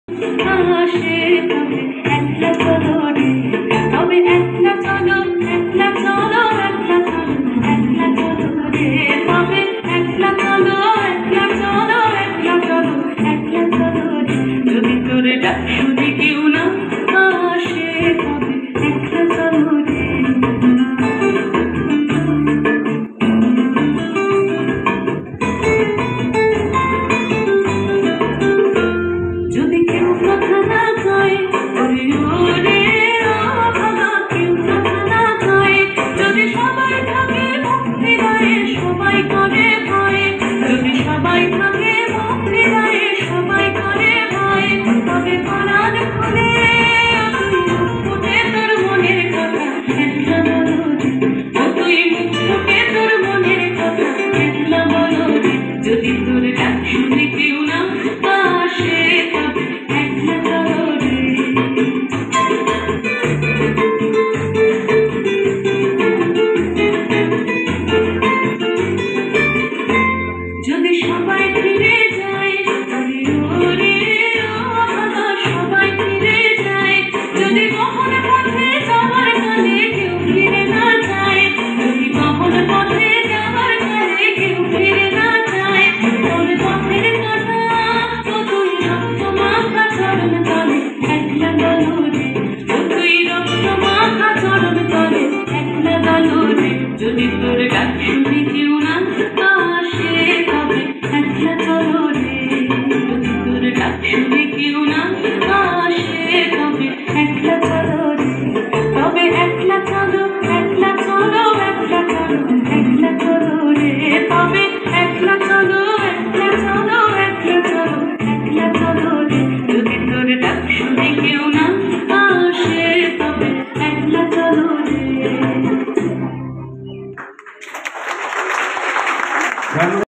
আসে তবে একলা চলো রে, তবে একলা চলো, একলা চলো, একলা চলো, একলা চলো রে, তবে একলা চলো, একলা চলো, একলা চলো, একলা চলো রে। যদি তোর ডাক শুনে কেউ না আসে তবে একলা চলো রে। যদি কেউ কথা না কয়, ওরে ওরে ও ভাঙা, কেউ কথা না কয়, যদি সবাই থাকে ভক্তি গায়ে, সবাই করে ভয়, যদি সবাই থাকে ভক্তি গায়ে, সবাই করে ভয়, তবে পরাণ খুলে ফুটে তোর মনের কথা একলা বলো রে, ও তুই মুখ ফুটে তোর মনের কথা একলা বলো রে। যদি তোর ডাক শুনে কেউ না আসে তবে একলা চলো রে। যদি সবাই ফিরে যায়, ওরে ওরে ও ভাঙা, সবাই ফিরে যায়, যদি কখন পথে যাবার কালে কেউ ফিরে না যায়, যদি কখন পথে যাবার কালে কেউ ফিরে না যায়, তোর পথের কথা ও তুই রক্ত মাখা চরণ তলে একলা বলো রে, ও তুই রক্ত মাখা চরণ তলে একলা বলো রে। যদি তোর ডাক শুনে কেউ না আসে তবে একলা চলো রে, যদি তোর ডাক শুনে কেউ না আসে তবে একলা চলো রে, তবে একলা চলো, একলা চলো, একলা চলো, একলা চলো রে, তবে একলা চলো, একলা চলো, একলা চলো, একলা চলো রে। যদি তোর ডাক শুনে কেউ না আসে তবে একলা চলো রে।